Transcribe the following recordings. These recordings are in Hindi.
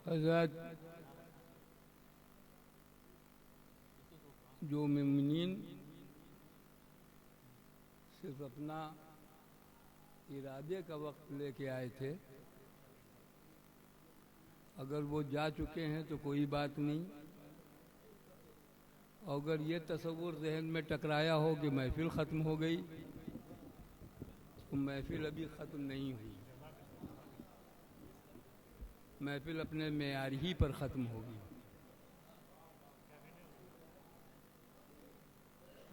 हज़रत जो मोमिनीन सिर्फ अपना इरादे का वक्त लेके आए थे, अगर वो जा चुके हैं तो कोई बात नहीं। अगर ये तसव्वुर जहन में टकराया हो कि महफिल ख़त्म हो गई, तो महफिल अभी ख़त्म नहीं हुई। महफिल अपने मेयार ही पर ख़त्म होगी।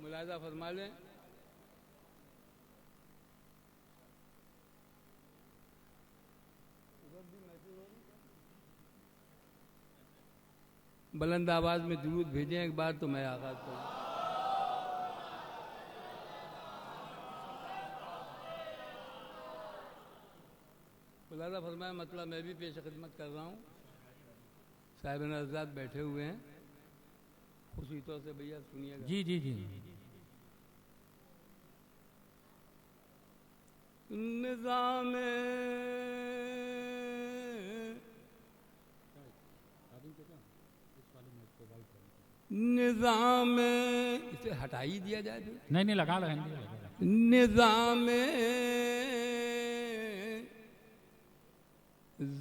मुलाज़ा फरमा लें, बुलंद आवाज में दुरूद भेजें एक बार तो मैं आगाज करूँ। मुलाज़ा फरमाया, मतलब मैं भी पेश खिदमत कर रहा हूँ। साहिब आजाद बैठे हुए हैं, खुशी तौर से भैया सुनिएगा। जी जी जी। निज़ाम निज़ाम इसे हटा ही दिया जाए फिर। नहीं नहीं, लगा लगा निज़ाम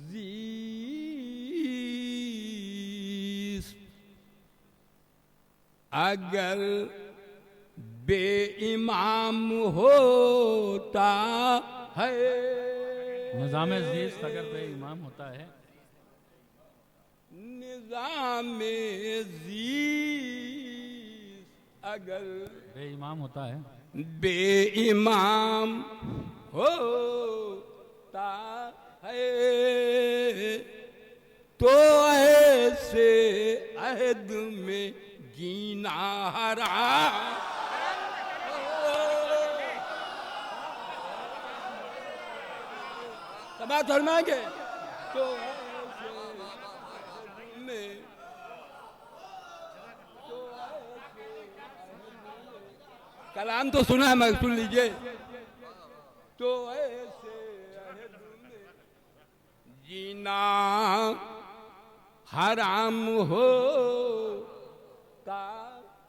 ज़ीस अगर बेईमाम होता है, निज़ाम ज़ीस अगर बेईमाम होता है, निज़ाम ज़ीस अगर बेईमाम होता है, बेईमाम होता है, तो ऐसे अहद में जीना हराम। बात फरमाएंगे तो कलाम तो सुना है, मैं सुन लीजिए। तो ऐसे जीना हराम होता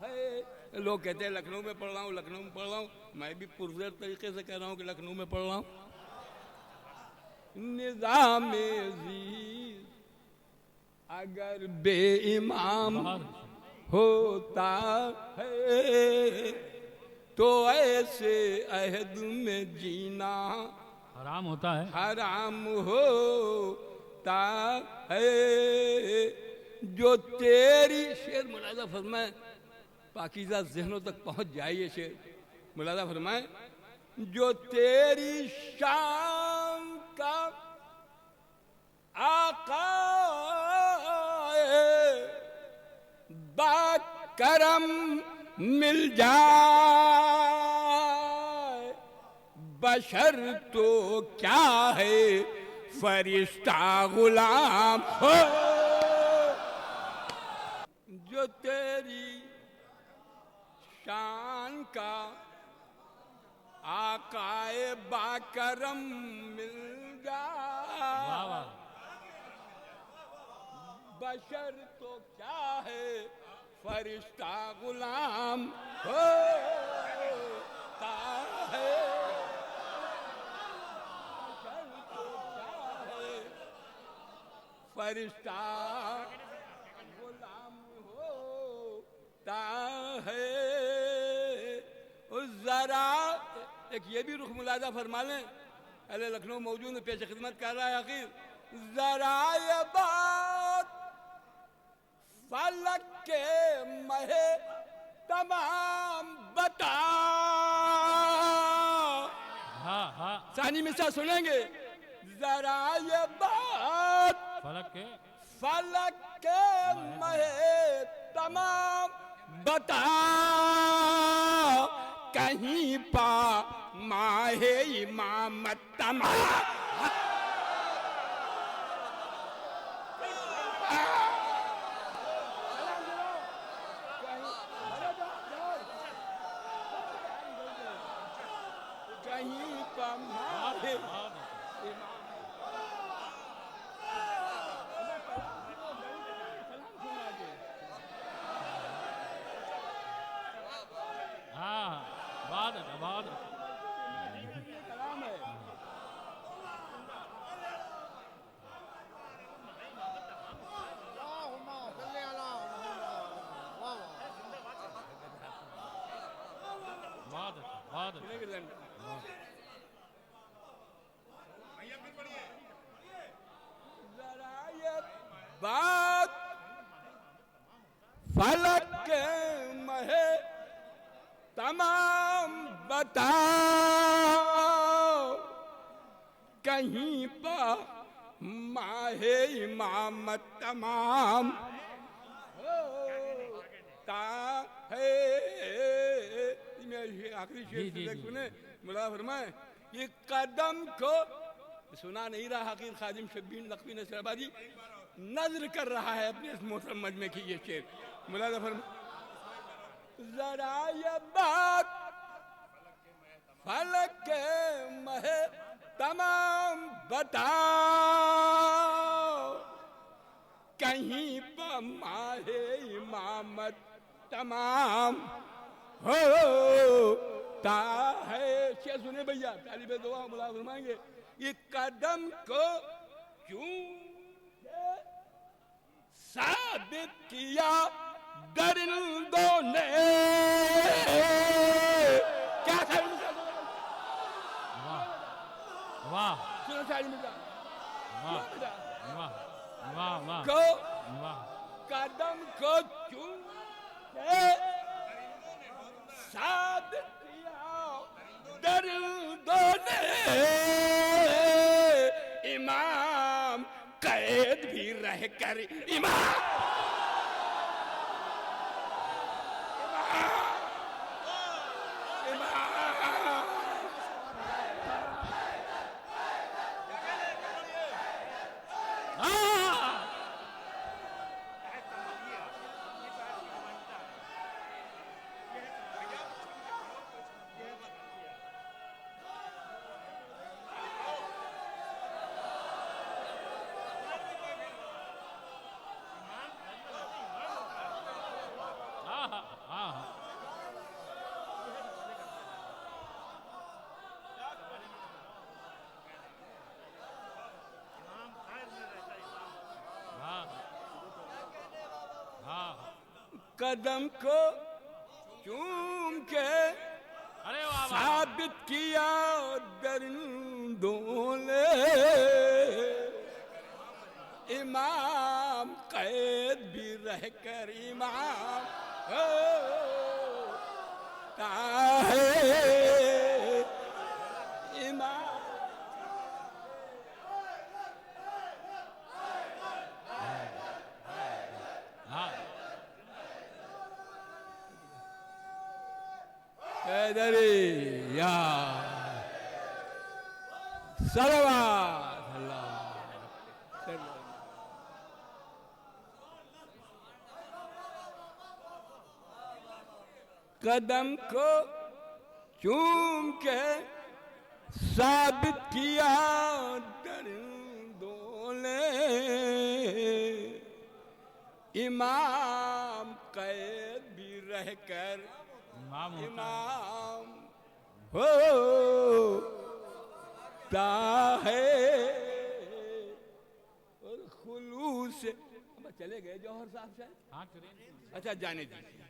है। लोग कहते हैं लखनऊ में पढ़ रहा हूँ, लखनऊ में पढ़ रहा हूँ। मैं भी पुरज़र तरीके से कह रहा हूँ कि लखनऊ में पढ़ रहा हूँ। निज़ाम ज़ीस अगर बेईमाम होता है, तो ऐसे अहद में जीना हराम होता है, हराम होता है। जो तेरी शेर मुलाज़ा फरमाए, पाकीज़ा ज़हनों तक पहुँच जाए ये शेर। मुलाज़ा फरमाए, जो तेरी शान का आका बाकरम मिल जाए, बशर तो क्या है फरिश्ता गुलाम हो। जो तेरी शान का आकाए बाकरम मिल जाए, बशर तो क्या है फरिश्ता गुलाम होता है। बशर तो क्या है फरिश्ता गुलाम होता है। उस जरा एक ये भी रुख मुलाजा फरमा लें, अहले लखनऊ मौजूद में पेश खिदमत कर रहा है। आखिर जरा ये बात फलक के महे तमाम बता। हाँ हाँ, सानी मिसा सुनेंगे। जरा ये बात फलक के महे तमाम बता, कहीं पा माहे इमामत तमाम। कहीं पा माहे इमामत फलक के महे तमाम बताओ, कहीं पर माहे इमामत तमाम होता है। आखिरी शेर सुने, मुला फरमाए ये कदम को सुना नहीं रहा। हकीर खादिम शब्बीर नकवी नसराबादी नजर कर रहा है अपने इस मोहतरम मजमे की ये शेर। मुला फरमाए जरा ये बात फलक के महे तमाम बताओ, कहीं पर माहे इमामत तमाम होता है। शेर सुने भैया, तालिबे दुआ मुला फरमाएंगे ये कदम को क्यों साबित किया दरिंदों ने। क्या था वाह सुनो सारी मिर्जा, वाह वाह वाह वाह को वाह। कदम को क्यों साबित किया दरिंदों ने। इमाम कैद भी रह कर इमाम कदम को चूम के साबित किया दरिंदों ने। इमाम कैद भी रहकर इमाम होता है। इमाम कैदरी या सलवात अल्लाह। कदम को चूम के साबित किया दरिंदों ने। इमाम कैद भी रहकर इमाम होता है। और खुलूस चले गए जौहर साहब से। हाँ ट्रेन, अच्छा जाने दीजिए,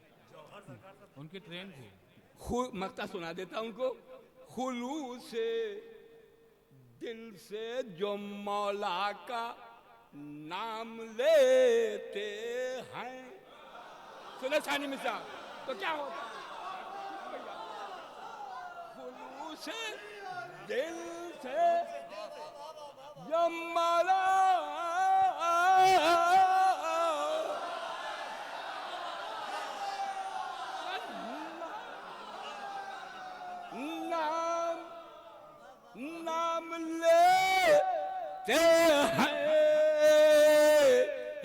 उनकी ट्रेन थी। मक्ता सुना देता उनको। खुलूस दिल से जो मौला का नाम लेते हैं। सुना सानी मिसा तो क्या होता है? खुलूस दिल से जो मौला नाम लेते हैं।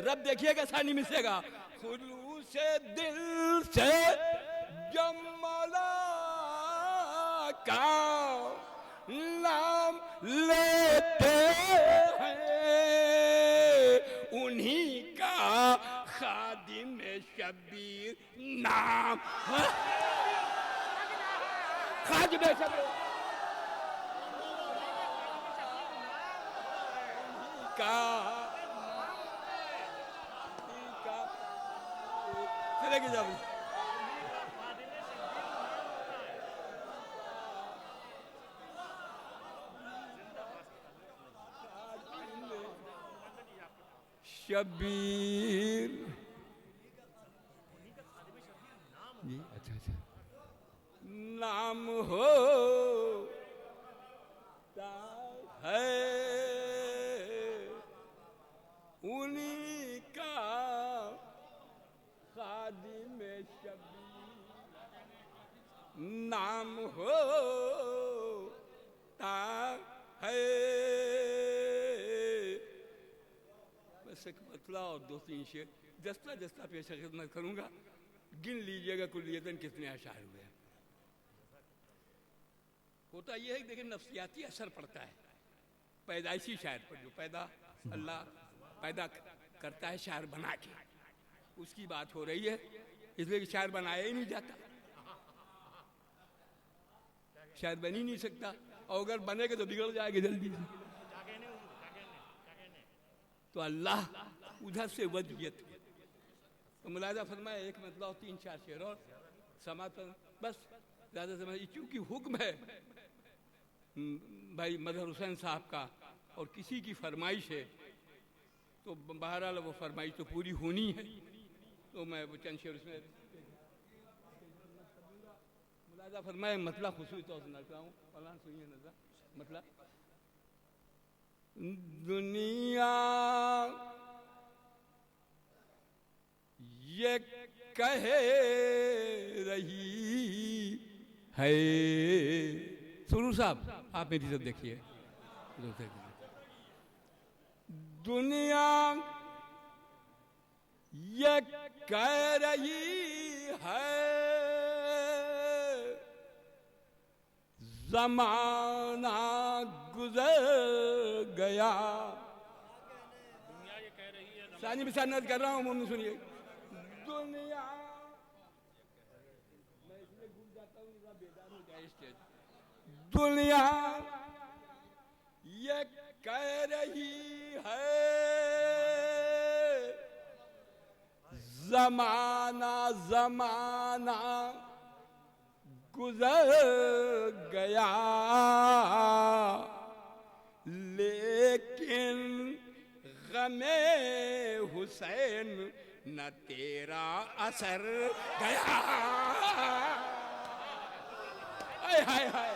रब देखिएगा सानी मिसेगा। खुलूस दिल से जो मौला का नाम लेते हैं, उन्हीं का खादिम शबीर नाम। खादिम शबीर का चले के जाओ। शबीर जी अच्छा अच्छा नाम होता है उन्हीं का खादिम शबीर नाम होता है। बस एक मतला और दो तीन शेर दस्ता दस्ता पेश खिदमत करूंगा, गिन लीजिएगा कुल्लियतन कितने अशार हुए। होता यह है कि देखिए नफ्सियाती असर पड़ता है पैदाइशी शायर पर, जो पैदा अल्लाह पैदा करता है शायर बना के, उसकी बात हो रही है, इसलिए कि शायर बनाया ही नहीं जाता, शायर बन ही नहीं सकता, और अगर बनेगा तो बिगड़ जाएगा जल्दी से। तो अल्लाह उधर से वजहियत तो मुलाजा फरमाया एक मतलब तीन चार शेर और समापन बस ज्यादा समझ, क्योंकि हुक्म है भाई मदर हुसैन साहब का और किसी की फरमाइश है, तो बहरहाल वो फरमाइश तो पूरी होनी है, तो मैं वो चंद शेर उसमें मुलाजा फरमाया मतलब खुशूसी तौर से नजर हूँ फलान सुनिए नजर मतलब दुनिया ये कह रही है, सुरू साहब आप मेरी तरफ देखिए, दुनिया ये कह रही है ज़माना गुजर गया, दुनिया ये कह रही है, सानी बिसानत कर रहा हूँ मम्मी सुनिए, दुनिया मैं इसलिए भूल जाता हूँ बेदार हो जाए स्टेज, दुनिया ये कह रही है ज़माना ज़माना गुजर गया, लेकिन गमे हुसैन न तेरा असर गया। हाय हाय हाय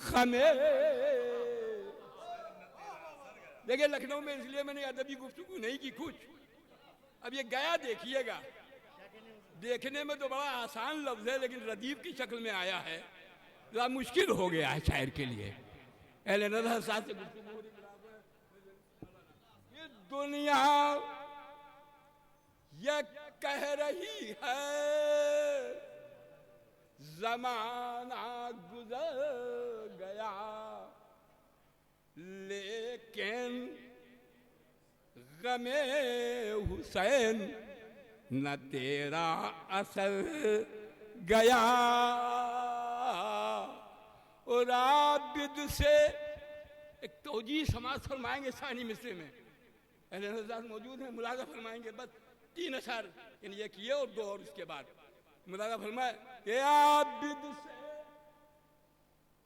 गमे देखिए लखनऊ में इसलिए मैंने अदबी गुफ्तगू नहीं की कुछ, अब ये गया देखिएगा, देखने में तो बड़ा आसान लफ्ज है लेकिन रदीफ की शक्ल में आया है, जरा मुश्किल हो गया है शायर के लिए। अहले नज़र साथ से गुफ्तगू हो रही, ये दुनिया ये कह रही है ज़माना गुजर गया, लेकिन गमे हुसैन न तेरा असर गया। और आबिद से एक तौजी समाज फरमाएंगे सानी मिसरे में, अहले नज़र मौजूद हैं, मुलाजा फरमाएंगे, बस 3 अशआर यानी एक ये और 2 और इसके बाद मुलाजा फरमाए कि आबिद से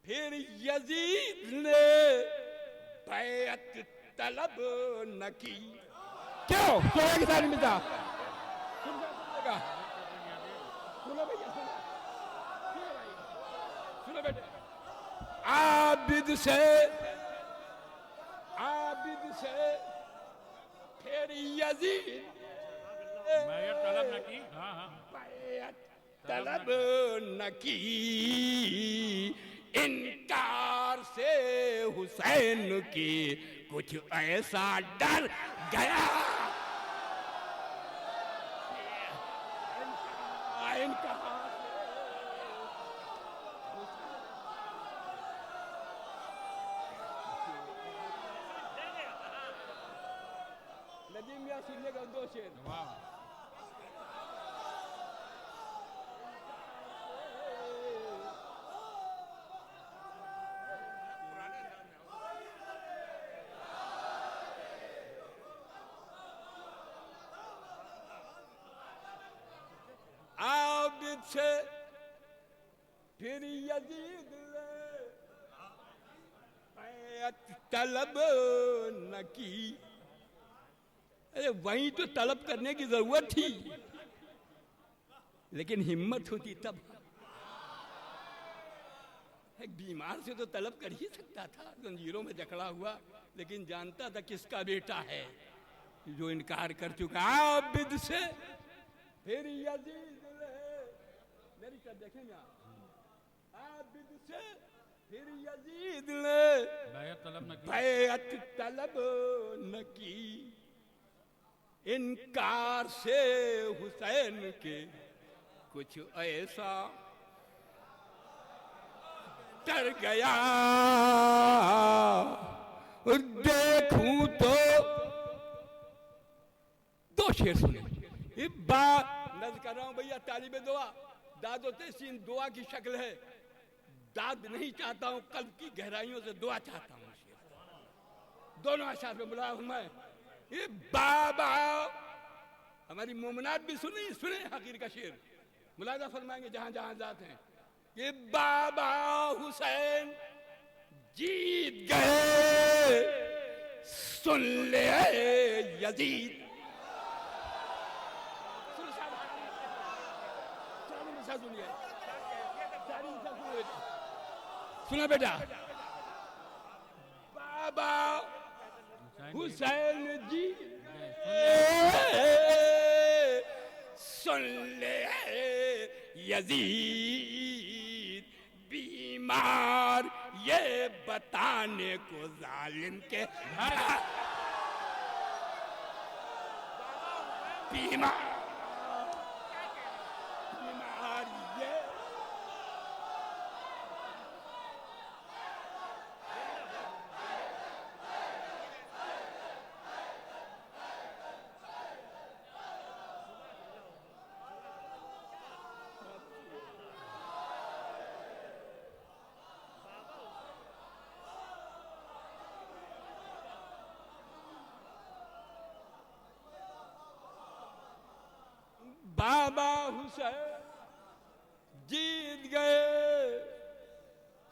फिर यजीद ने बैत तलब न की, क्यों सोया की सारी मिजा सुनो भैया सुनो बेटे, आबिद से फिर यजीद बैत तलब न की, बैत तलब न की, इनकार से हुसैन की कुछ ऐसा डर गया, नदीम या सुनने का 2 शेर आबिद से फिर यजीद बैत तलब न की, अरे वहीं तो तलब करने की जरूरत थी, लेकिन हिम्मत होती तब। एक बीमार से तो तलब कर ही सकता था, जंजीरों में जकड़ा हुआ, लेकिन जानता था किसका बेटा है जो इनकार कर चुका। आबिद से फिर यजीद मेरी कर देखेंगे, आबिद से फिर यजीद ने बैअत तलब न की, इनकार से हुसैन के कुछ ऐसा डर गया। देखूं तो दो शेर सुने, नज़ कर रहा हूं भैया, तालिबे दुआ, दाद और तहसीन दुआ की शक्ल है। दाद नहीं चाहता हूं, कल्ब की गहराइयों से दुआ चाहता हूं। दोनों आशार में बुलाया हूं मैं। ये बाबा, हमारी मोमनात भी सुने हकीर का शेर, मुलाजा फरमाएंगे जहां जहां जाते हैं। ये बाबा हुसैन जीत गए, सुन ले यजीद। सुना बेटा, बाबा हुसैन जी सुन ले यजीद, बीमार ये बताने को जालिम के बीमार ये बाबा हुसैन जीत गए,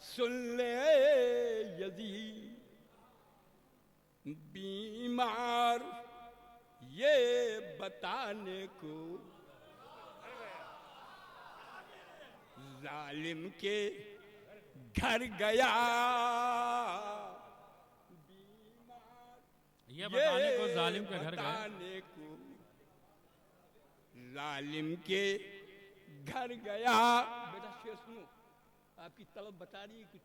सुन ले यजीद, बीमार ये बताने को जालिम के घर गया। ये बताने को जालिम के घर गया, जालिम के घर गया। बेटा शेर सुनो, आपकी तलब बता रही है कि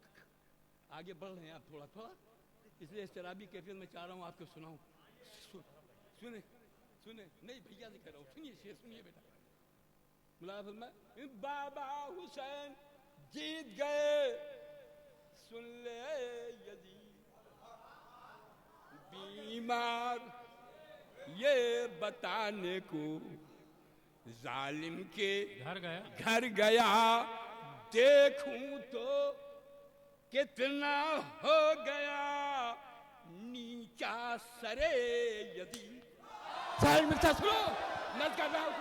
आगे बढ़ रहे हैं आप थोड़ा थोड़ा, इसलिए शराबी कैफियत में चाह रहा हूँ आपको सुनाऊं। सुने सुने, नहीं भैया से कह रहा हूँ, सुनिए शेर सुनिए बेटा। मुलाफिर में बाबा हुसैन जीत गए, सुन ले यजीद, बीमार ये बताने को जालिम के घर गया। देखूं तो कितना हो गया नीचा सरे यजीद। साल मिर्चा सुनो, नज़ कर रहा हूं,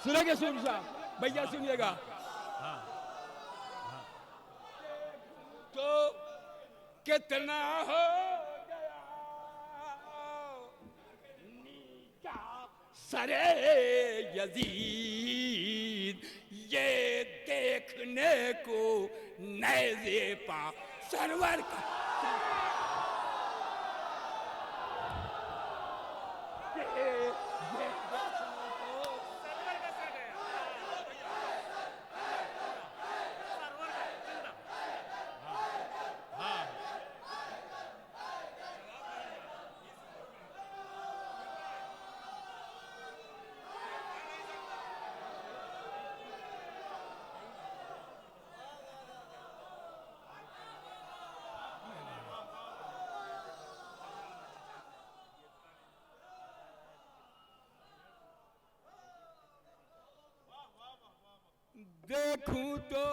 सुनेंगे सुन साहब, भैया सुनिएगा। तो कितना हो गया नीचा सरे यजीद, ये देखने को नैज़े पा सरवर का। देखूं तो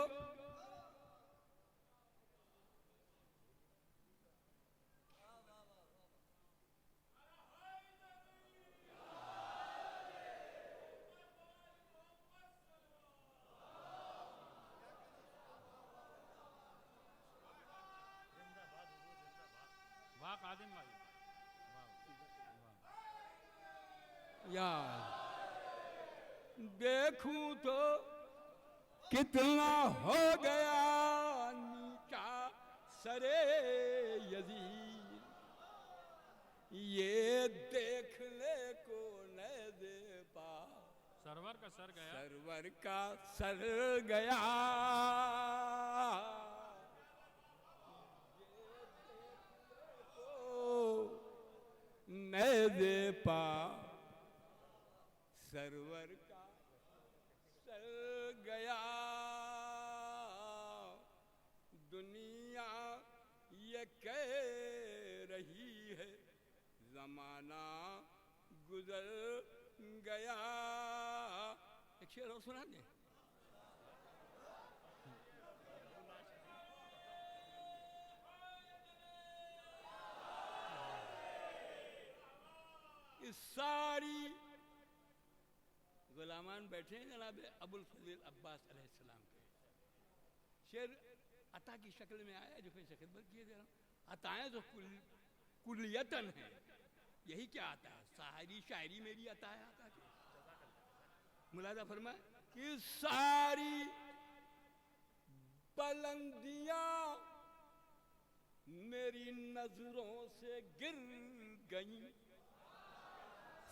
यार देखूं तो कितना हो गया नीचा सरे यजीद, ये देखने को न दे पा। सरवर का सर गया, सरवर का सर गया, न दे पा। सरवर का सर गया, दुनिया ये कह रही है जमाना गुजर गया। एक शेर और सुना दे। इस सारी गुलामान बैठे हैं जनाब अबुल फजील अब्बास अलैहिस्सलाम के। शेर अता की शक्ल में आया जो फिर खिदमत किए दे रहा हूँ। अताएं तो कुलियतन है, यही क्या आता है, शायरी शायरी मेरी अता है। आता की मुलादा फरमाए कि सारी बुलंदियां मेरी नजरों से गिर गई।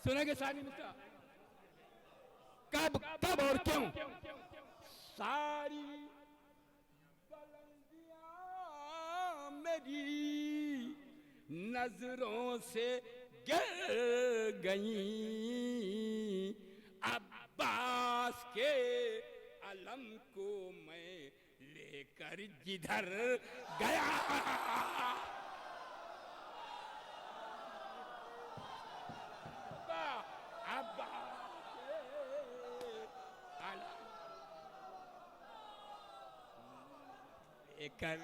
सुनेंगे सारी मिस्टर कब कब और क्यों। सारी बुलंदियां मेरी नजरों से गिर गई, अब्बास के अलम को मैं लेकर जिधर गया। कर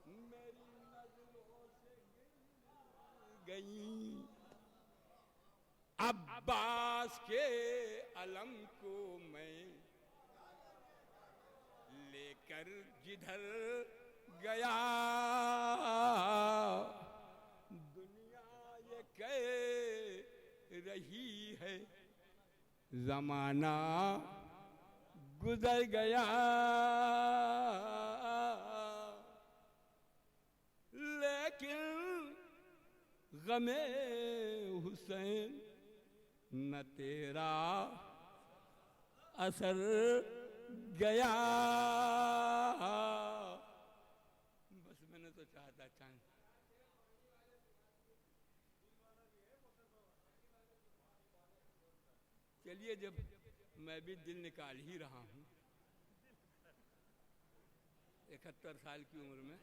मेरी नजरों से गई, अब्बास के अलम को मैं लेकर जिधर गया। दुनिया ये कह रही है जमाना गुजर गया, लेकिन गमे हुसैन न तेरा असर गया। बस मैंने तो चाहता चांद। चलिए जब मैं भी दिल निकाल ही रहा हूं 71 साल की उम्र में।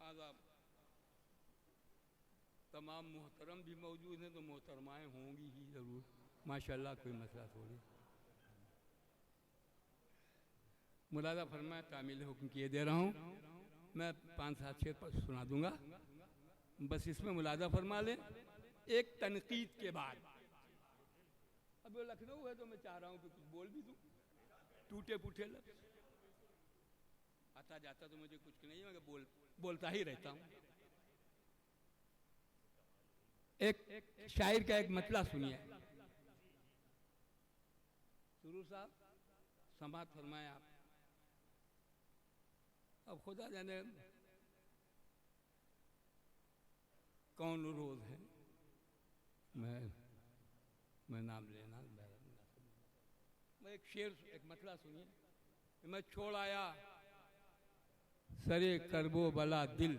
आदाब तमाम मोहतरम भी मौजूद हैं तो मोहतरमाएँ होंगी ही ज़रूर, माशाल्लाह, कोई मसला थोड़ी। मुलादा फरमाया तामील हुक्म किए दे रहा हूँ, मैं 5-7 शेर पर सुना दूंगा, बस इसमें मुलादा फरमा लें। एक तनकीद के बाद, अब वो लखनऊ है तो मैं चाह रहा हूँ कि कुछ बोल भी दूँ, टूटे फूटे लफ्ज़। आता जाता तो मुझे कुछ नहीं, मगर बोलता ही रहता हूँ। एक शायर का एक मतला सुनिए। सुरूर साहब समात फरमाए आप। अब खुदा जाने कौन रोज है, मैं नाम लेना। मैं एक शेर एक मतला सुनिए। मैं छोड़ आया सरे करबो बला दिल।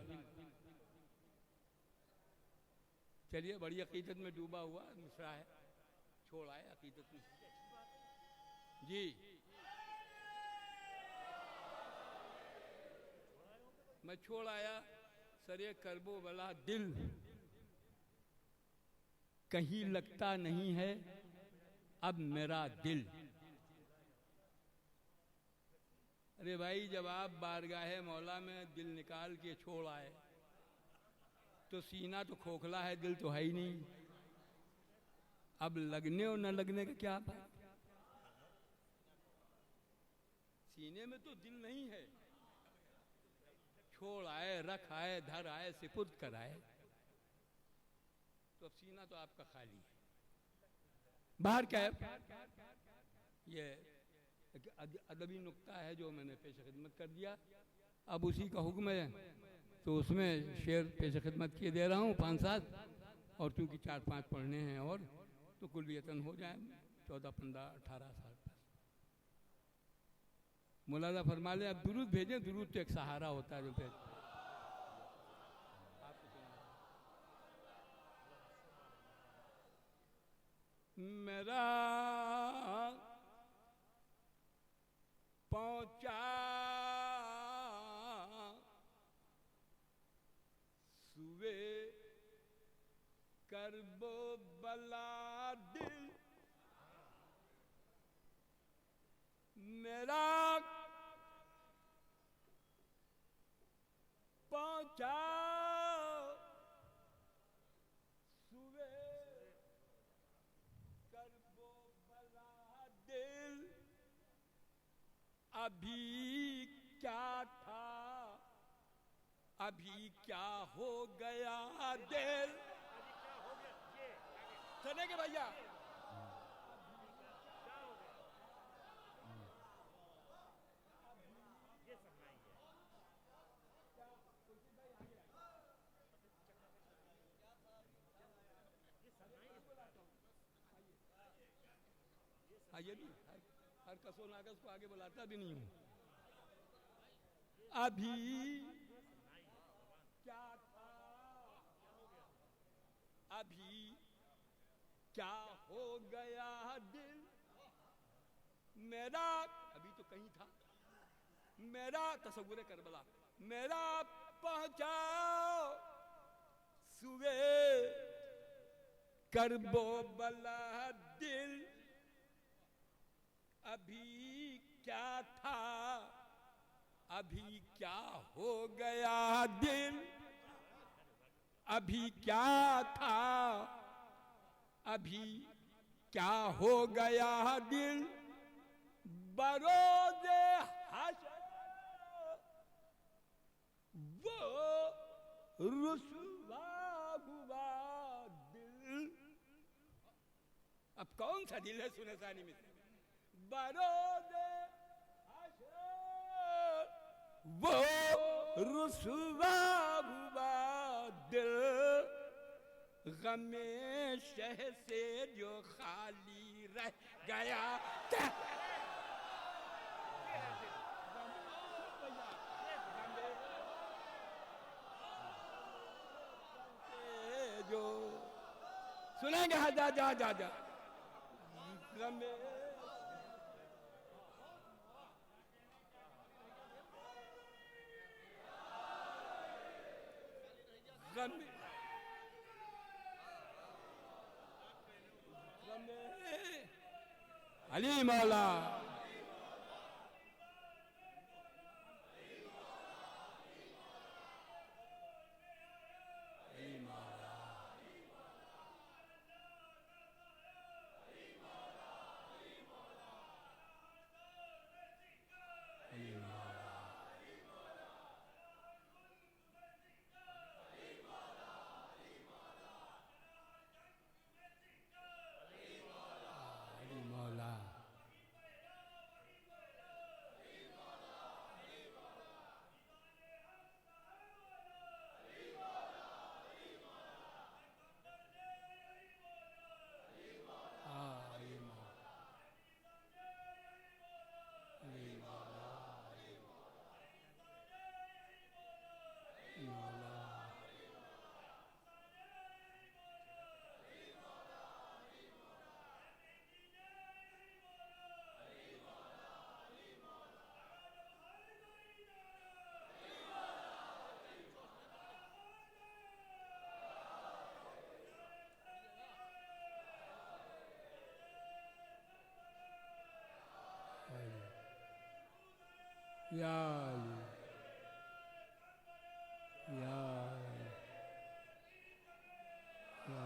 चलिए, बड़ी अकीदत में डूबा हुआ मिसरा है, छोड़ आए अकीदत में जी। मैं छोड़ आया सरे करबो बला दिल, कहीं लगता नहीं है अब मेरा दिल। अरे भाई, जब आप बारगाहे मौला में दिल निकाल के छोड़ आए तो सीना तो खोखला है, दिल तो है ही नहीं। अब लगने और न लगने का क्या बात, सीने में तो दिल नहीं है, छोड़ आए, रख आए, धर आए, सिपुर्द कराए, तो अब सीना तो आपका खाली है। बाहर क्या है, ये अदबी नुक्ता है जो मैंने पेश खिदमत कर दिया। अब उसी का हुक्म है तो उसमें शेर पेश खिदमत किए दे रहा हूँ 5-7, और चूँकि 4-5 पढ़ने हैं और तो कुल्लियतन हो जाए 14-15-18 साल पर। मुलाजा फरमा ले, अब दुरूद भेजें, दुरूद तो एक सहारा होता है जो भेज। मेरा पहुंचा सुवे करबो बला दिल, मेरा पहुंचा सुवे करबो बला दिल, अभी क्या था अभी क्या हो गया दिल। चलेंगे भैया, हाँ ये भी हर कसो नागस को आगे बुलाता भी नहीं हूँ। अभी क्या था अभी क्या हो गया दिल, मेरा अभी तो कहीं था, मेरा तसव्वुर करबला, मेरा पहुंचा सुवे करबो बला दिल, अभी क्या था अभी क्या हो गया दिल, अभी क्या था अभी क्या हो गया दिल, बरोज़े हश्र वो रुसवा हुआ दिल। अब कौन सा दिल है सुने सानी में, बरोज़े हश्र वो रुसवा हुआ दिल, गमे शह से जो खाली रह गया था। जो सुनेंगे, हाँ जा जा जा जा, गमे गमे अली मौला या या या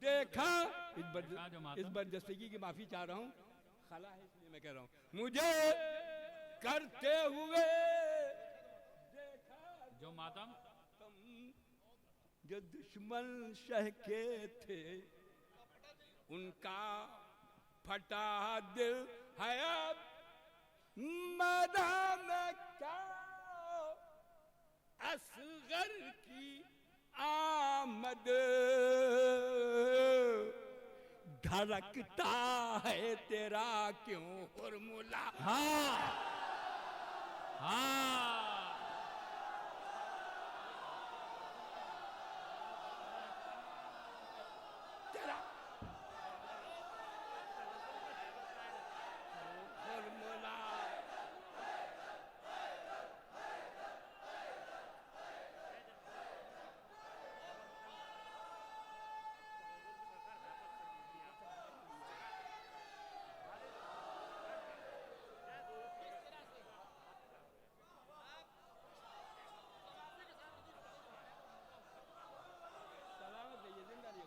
देखा जो इस बददस्तगी की माफी चाह रहा हूँ, खला है इसलिए मैं कह रहा हूँ, मुझे करते हुए देखा जो मातम तुम, जो दुश्मन शह के थे उनका फटा दिल है अब मैदान में क्या असगर की आमद, धड़कता है तेरा क्यों फॉर्मूला। हाँ हाँ तेरा फॉर्मूला। सलामत रहिए, जिंदा रहिए।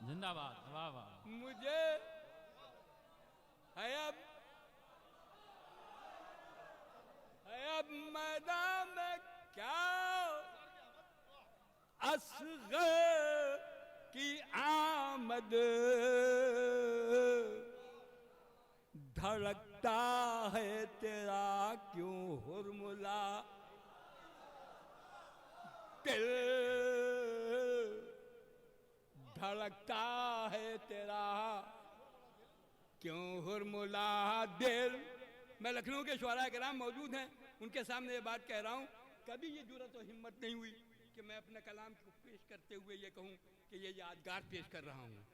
जिंदाबाद, वाह वाह। मुझे है अब मैदान में क्या असग़र की आमद, धड़कता है तेरा क्यों हुरमुला दिल, धड़कता है तेरा क्यों हुरमुला दिल। मैं लखनऊ के शुअरा किराम मौजूद हैं, उनके सामने ये बात कह रहा हूँ, कभी ये जुर्रत और हिम्मत नहीं हुई कि मैं अपने कलाम को पेश करते हुए ये कहूँ कि ये यादगार पेश कर रहा हूँ।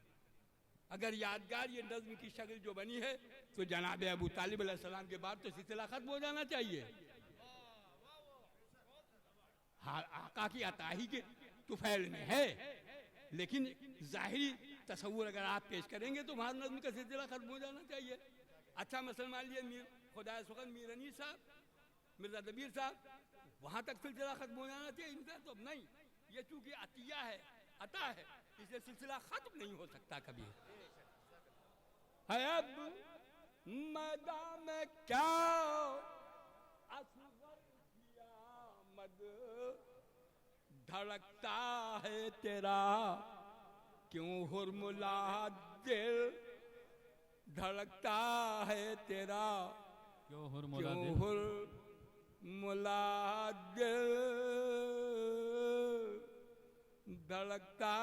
अगर यादगार ये नज़्म की शक्ल जो बनी है तो जनाब अबू तालिब अलैहिस्सलाम के बाद तो सिलसिला खत्म हो जाना चाहिए। हाँ, आका की अताही के तुफैल में है, लेकिन जाहिरी तस्वुर अगर आप पेश करेंगे तो वहाँ नज़्म का सिलसिला खत्म हो जाना चाहिए। अच्छा मसलन मान लीजिए खुदा सुखन मीर अनीस साहब, मिर्जा दबीर साहब, वहाँ तक सिलसिला खत्म हो जाना चाहिए। इनका तो अब नहीं, ये चूंकि अतिया है, अता है, इसलिए सिलसिला खत्म नहीं हो सकता कभी। है अब मैदान में क्या असग़र की आमद, धड़कता है तेरा क्यों हुरमुला दिल, धड़कता है तेरा क्यों हुरमुला दिल, धड़कता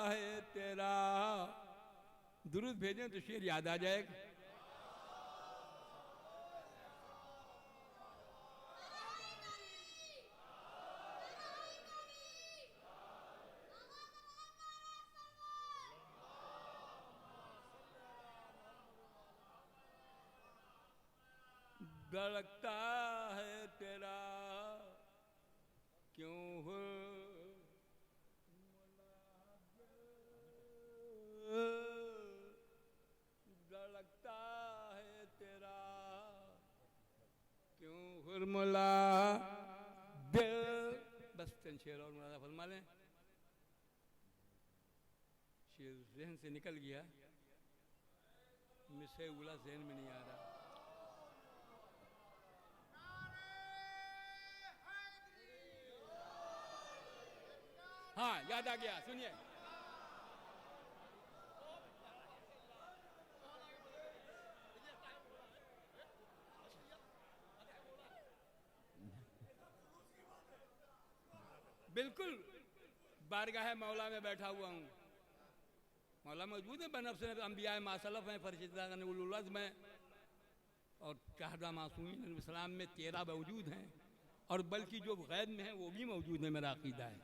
है तेरा। दुरूद भेजें तो शेर याद आ जाएगा। धड़कता है तेरा क्यों हो, धड़कता है तेरा क्यों हुरमुला दिल। बस चंद शेर और मुरादा फरमा लें। शेर जहन से निकल गया, मिसे उला जहन में नहीं आ रहा। हाँ याद आ गया, सुनिए। बिल्कुल बारगाह मौला में बैठा हुआ हूँ। मौला मौजूद है, बनफ्स अंबिया मासलफ हैं, फरिश्ता में, कहदा मासूमीन इस्लाम में 13 मौजूद हैं और बल्कि जो गैब में है वो भी मौजूद है। मेरा अकीदा है,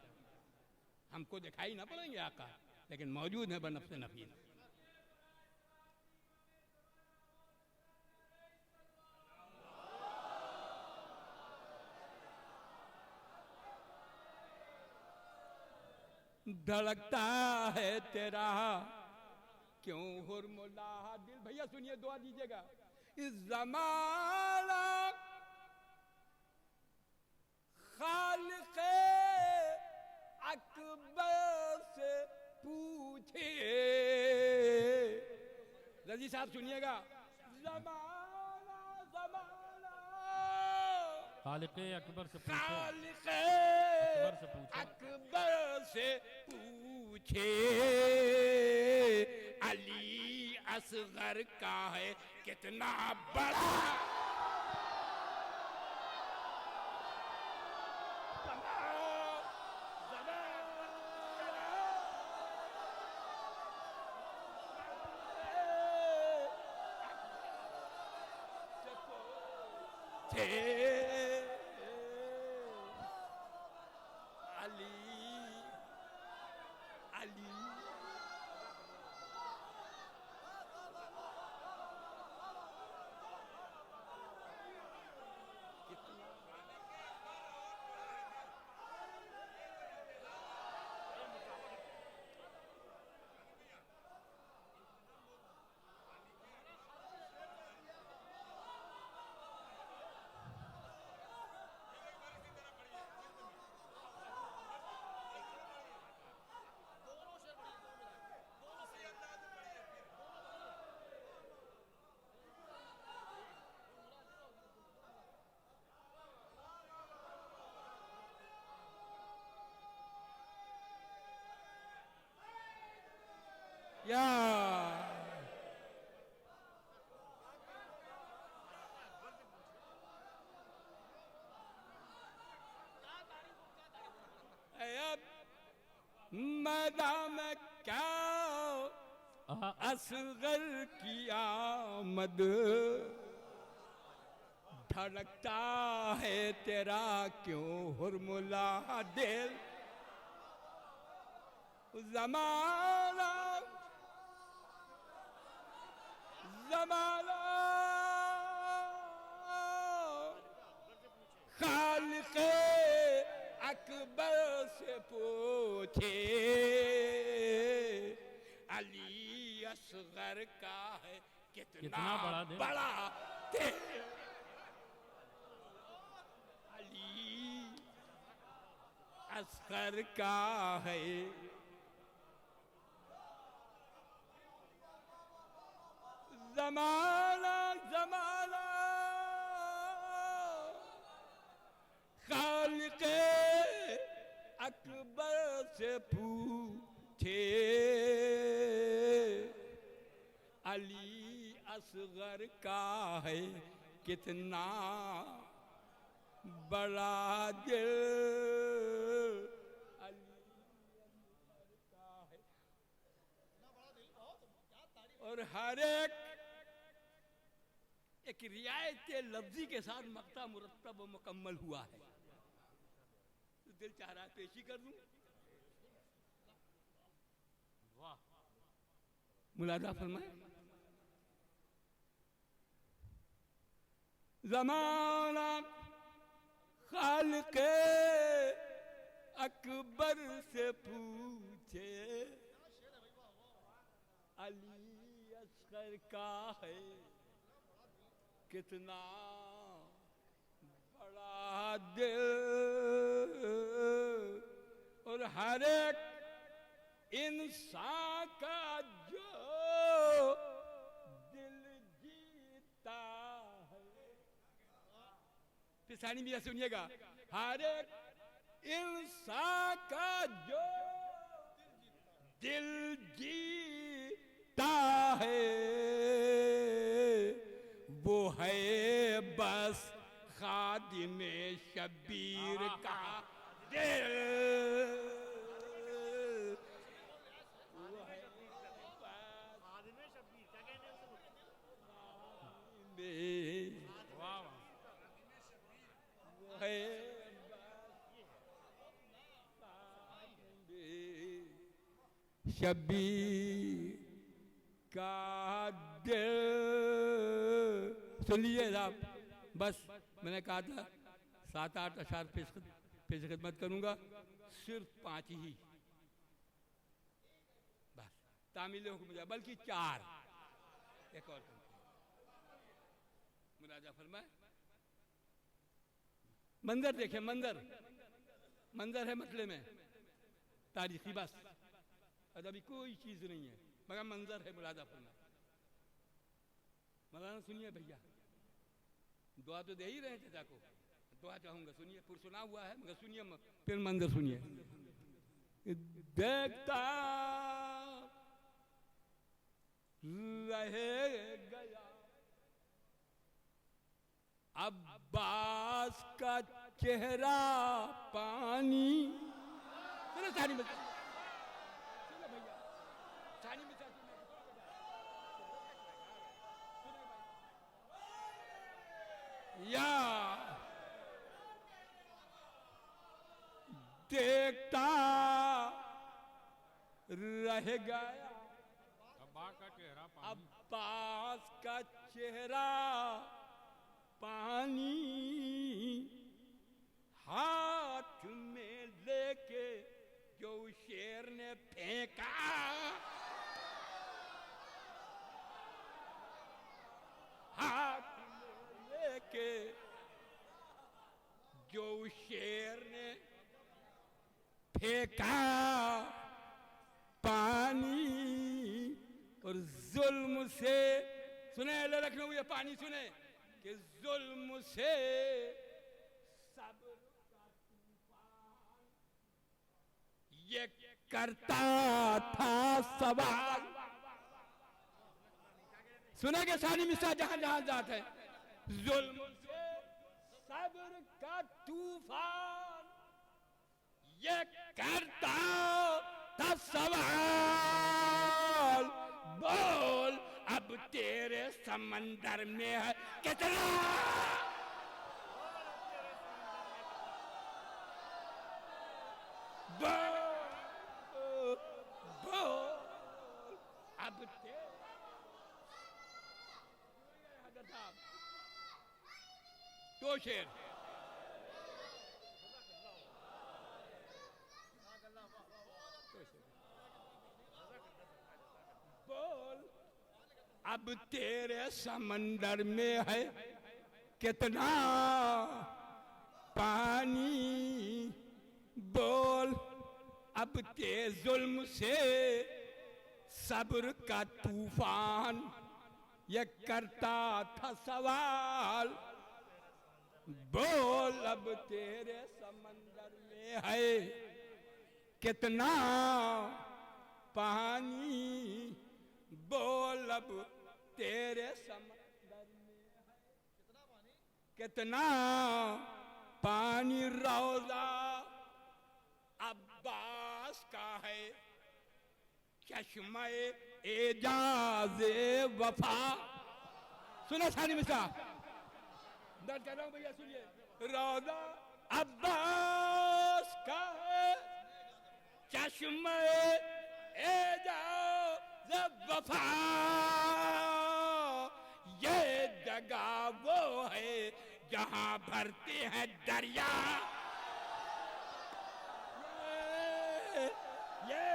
हमको दिखाई ना पड़ेंगे आका, लेकिन मौजूद है बनफ्स नफीस। धड़कता है तेरा क्यों हुरमुला दिल। भैया सुनिए, दुआ दीजिएगा। इस ज़माना खालिक़े अकबर से पूछे। रजी साहब सुनिएगा। ज़माना ज़माना खालिक़े अकबर से पूछे, खालिक़े अकबर से अकबर पूछे। से पूछे अली असगर का है कितना बड़ा। अली अली या मैदान में क्या असगर की आमद। धड़कता है तेरा क्यों हुरमुला दिल। ज़माना ज़माना खालिक़े अकबर से पूछे अली असगर का है कितना बड़ा दिल। अली असगर का है ज़माना ज़माना खालिक़े अकबर से पूछे अली असगर का है कितना बड़ा दिल। अली असगर का है और हर एक रियायत लफ्जी के साथ मक्ता मुरत्तब और मुकम्मल हुआ है। तो दिल चाह रहा है पेशी कर दूं। वाह, मुलाजा फरमाए। ज़माना खालिक़े अकबर से पूछे अली असगर का है कितना बड़ा दिल। और हर एक इंसान का जो दिल जीता है। पिसानी भी सुनिएगा। हर एक इंसान का जो दिल जीता है वो है बस खादिमे शबीर का दिल। वो है बस खादिमे शबीर क्या कहने शबीर का दिल। सुन लीजिए साहब, बस मैंने कहा था 7-8 अशार पेश खिदमत करूंगा, सिर्फ 5 ही बस। तामील हुक्म जा, बल्कि 4 एक और मुलाजा फरमाए। मंजर देखे, मंजर है मतले में तारीखी, बस अदबी कोई चीज नहीं है मगर मंजर है। मुलाजा फरमाए। मौलाना सुनिए भैया, दुआ तो दे ही रहे हैं चाचा को, दुआ चाहूंगा, सुनिए। पुरसुना हुआ है मगर सुनिए, फिर मंजर सुनिए। देखता रहे गया अब्बास का चेहरा पानी। सुनो सानी में, सुनो भैया, सानी में या देखता रह गया अब्बास का चेहरा पानी, हाथ में लेके जो शेर ने फेंका, हाथ में लेके जो शेर ने फेंका पानी, और जुल्म से, सुने लखनऊ ये पानी सुने, कि जुल्म से सब्र का तूफान ये करता था सवाल। सुना के सानी मिसा जहां जहां जात है, जुल्म से सब्र का तूफान ये करता था सवाल। बोल अब तेरे समंदर में है कितना, बोल अब तो शेर बोल अब तेरे समंदर में है कितना पानी। बोल अब तेरे जुल्म से सब्र का तूफान ये करता था सवाल। बोल अब तेरे समंदर में है कितना पानी। बोल अब तेरे समंदर में है कितना पानी। रौजा अब्बास का है चश्मे एजाज़े वफा। सुना सानी मिसा, दर्द कर रहा हूं भैया, सुनिए। रौजा अब्बास का है चश्मे एजाज़े वफा, ये जगह वो है जहां भरते हैं दरिया। ये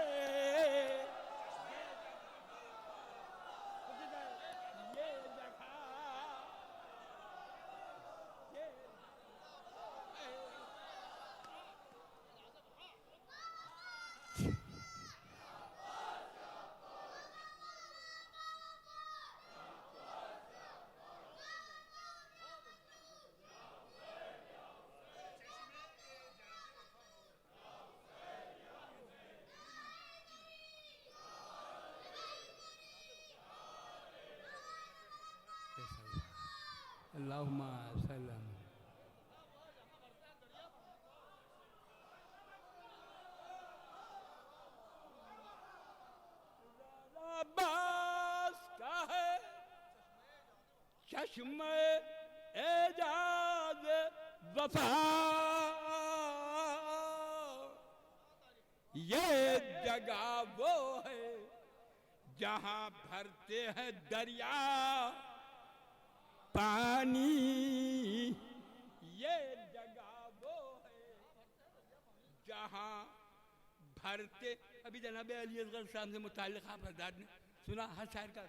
अल्लाहुम्मा सल्लम। अब्बास का है चश्मे एजाज़ वफा, ये जगह वो है जहां भरते हैं दरिया पानी, ये जगह वो है जहां भरते। अभी जनाब अली असगर साहब से मुताल्लिक़ आप हज़रात ने सुना, हर शायर का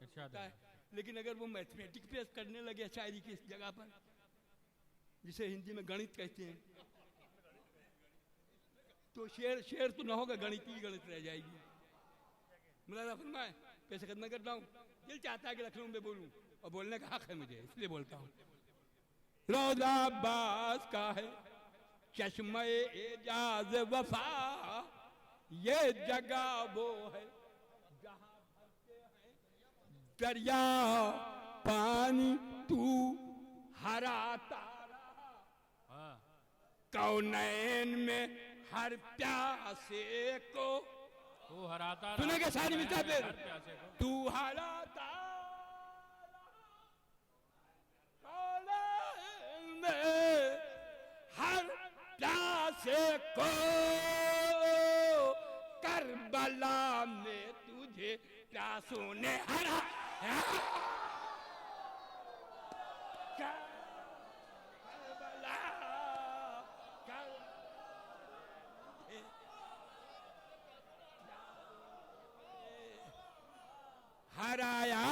इरशाद है, लेकिन अगर वो मैथमेटिक्स पेश करने लगे शायरी की इस जगह पर, जिसे हिंदी में गणित कहते हैं, तो शेर शेर तो ना होगा, गणित ही गणित रह जाएगी। मुलाजा फरमाए, पेश खिदमत करता हूँ। दिल चाहता है कि लखनऊ में बोलूं और बोलने का हक है मुझे, इसलिए बोलता हूँ। रोज़ा अब्बास का है चश्मे एजाज वफा, ये जगह वो है जहां भरते हैं दरिया पानी, तू हरा तारा कौनैन में हर प्यासे को। तू हराता सुनेंगे सारी मिसाल पे, प्यासे को तू हरा तारा कौनैन में हर प्यासे को, करबला में तुझे प्यासों ने हरा। करबला हराया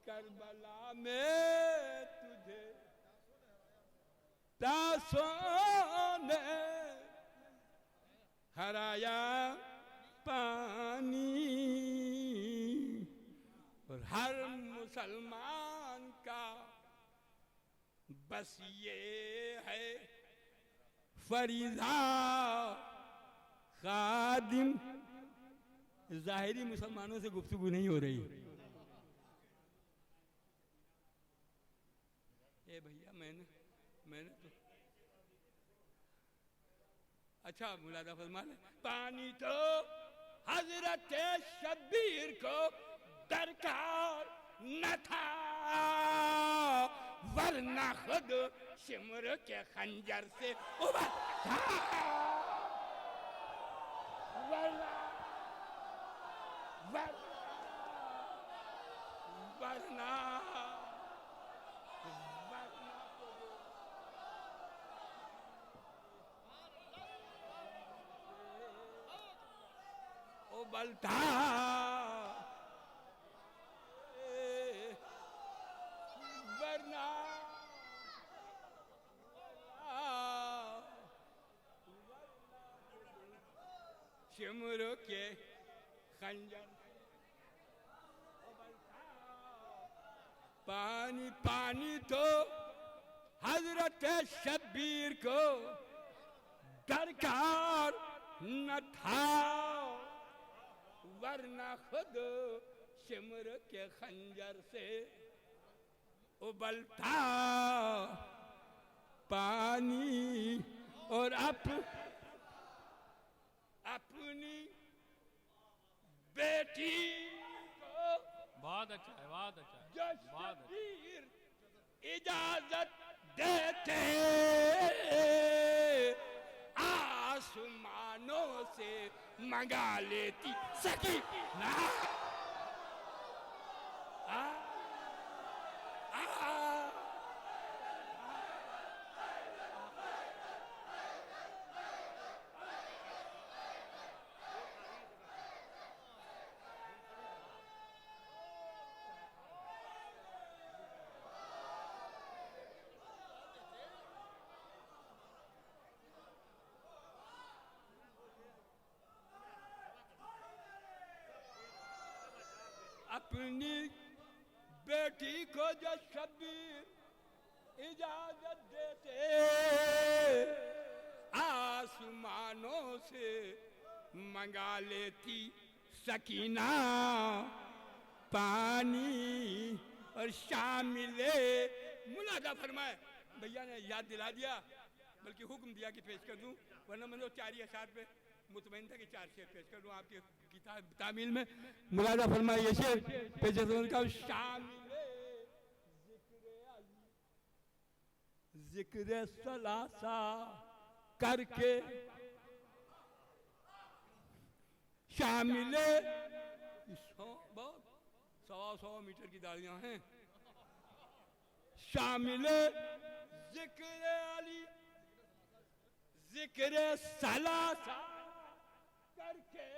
करबला में तुझे प्यासों ने हराया पानी। और हर मुसलमान का बस ये है फरीजा खादिम। जाहिरी मुसलमानों से गुफ्तगू नहीं हो रही। ए भैया मैंने तो अच्छा मुलादा फरमा ले। पानी तो हजरत शब्बीर को दरकार न था, वरना खुद शिमर के खंजर से उबर था। वरना बलता वरना शिमर के खंजर पानी पानी तो हजरत शब्बीर को दरकार न था, वरना खुद शिमर के खंजर से उबलता पानी। और अपनी बेटी को बहुत अच्छा है, बहुत अच्छा है, जो बहुत अच्छा। शब्बीर इजाजत देते आसमानों से मंगा लेती सकीना। अपनी बेटी को जो शब्बीर इजाजत देते आसमानों से मंगा लेती सकीना पानी। और शामिले मुलादा फरमाए, भैया ने याद दिला दिया, बल्कि हुक्म दिया कि पेश कर दूं, वरना मैं तो 4 अशार पे मुतमईन था कि 4 शेर पेश कर दूं आपके किताब तामील में। मुलादा फरमाए ये शेर पेश का शामिले जिक्र सलासा करके शामिल 100 मीटर की दाढ़ियां हैं। शामिल जिक्र अली जिक्र सलासा करके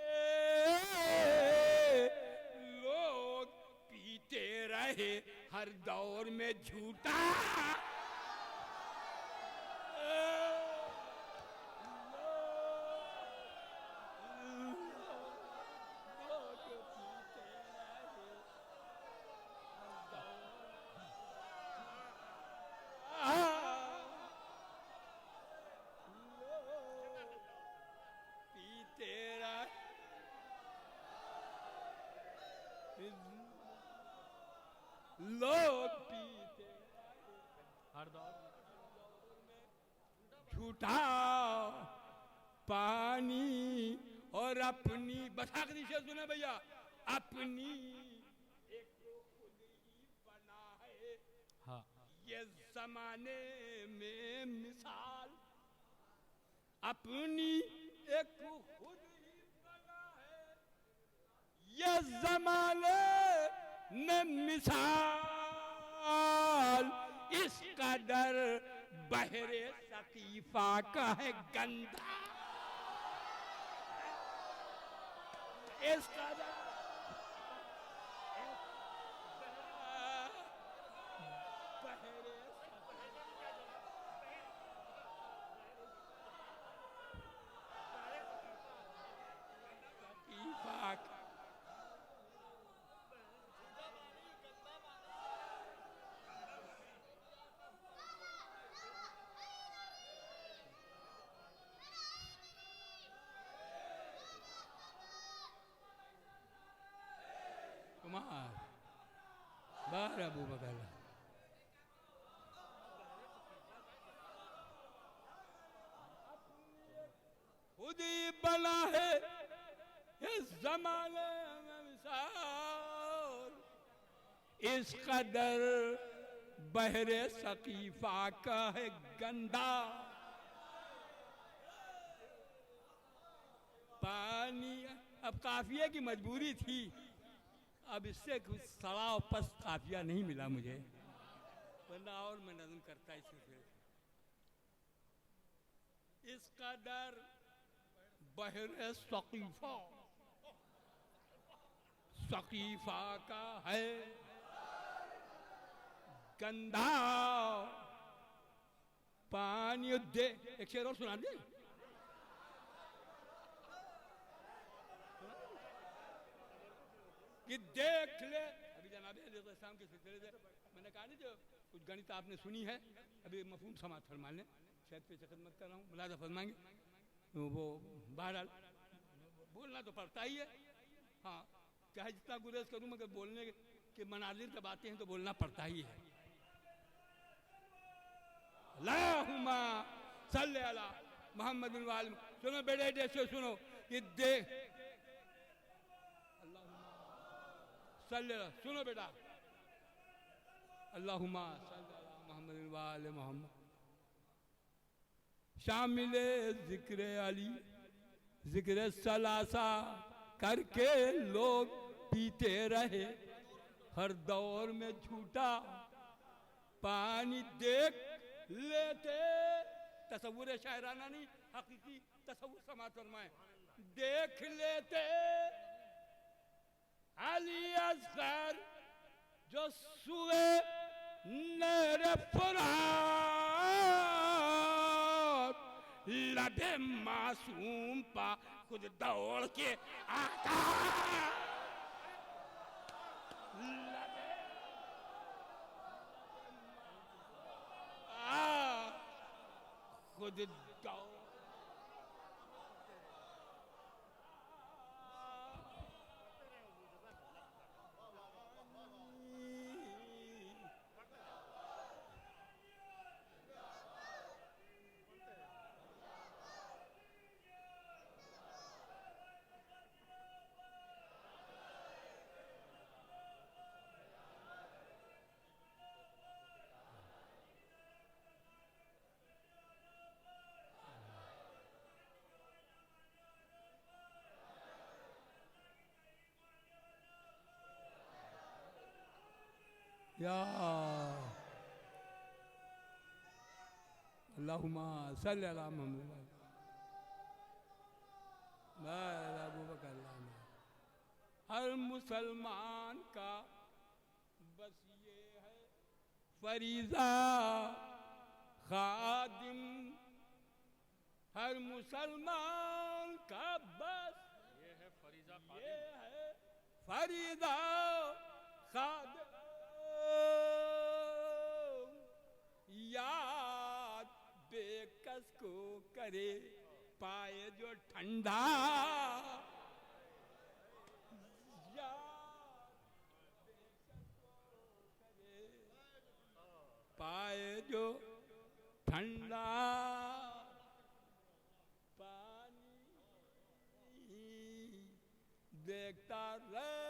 लोग पीते रहे हर दौर में झूठा। लोग पीते हर दौर झूठा पानी और अपनी बस आखिरी शेर सुने भैया। अपनी एक खुद ही बना है हाँ ये जमाने में मिसाल। अपनी एक खुद ही बना है ये जमाने में मिसाल। इसका डर बहरे सकीफा का है गंदा। इसका डर बहरे सकीफा का कुमार बार अबू बकर खुद ही बना है इस जमाने में मिसाल। इस कदर बहरे सकीफा का है गंदा। पानी अब काफिया की मजबूरी थी। अब इससे कुछ सड़ा और पस्त काफिया नहीं मिला मुझे, वरना और मैं नज़म करता इस सिलसिले। इसका डर बहरे सकीफा सकीफा का है गंदा। पानी दे एक शेर और सुना दे। कि देख ले अभी जनाब इस्लाम के सिलसिले से मैंने कहा नहीं जो कुछ गणित आपने सुनी है, अभी मफहूम समाज फरमा लें। शायद पे खिदमत कर रहा हूँ, मुलाजा फरमाएंगे। तो वो बहरहाल बोलना तो पड़ता ही है। हाँ चाहे जितना गुरेज करूँ मगर बोलने के मनाजिर जब आते हैं तो बोलना पड़ता ही है। अल्लाहुम्मा सल्ली अला मुहम्मद व आले। सुनो बेटे जैसे सुनो कि देख सुनो बेटा। अल्लाहुम्मा सल्ली अला मुहम्मद व आले मोहम्मद। शामिल जिक्र अली जिक्र सलासा करके लोग पीते रहे हर दौर में झूठा पानी देख लेते। तसव्वुर शायराना नहीं, हकीकी तसव्वुर समाज फरमाए। देख लेते अली असगर जो सुए नर फुरात लबे मासूम पा खुद दौड़ के आता। खुद दौड़ या अल्लाहुम्मा सल्ली अला मुहम्मद अबू बकर। हर मुसलमान का बस ये है फरीज़ा खादिम, हर मुसलमान का बस ये है फरीजा ये है फरीज़ा खादिम। याद बेकस को करे पाए जो ठंडा, पाए जो ठंडा पानी देखता रहे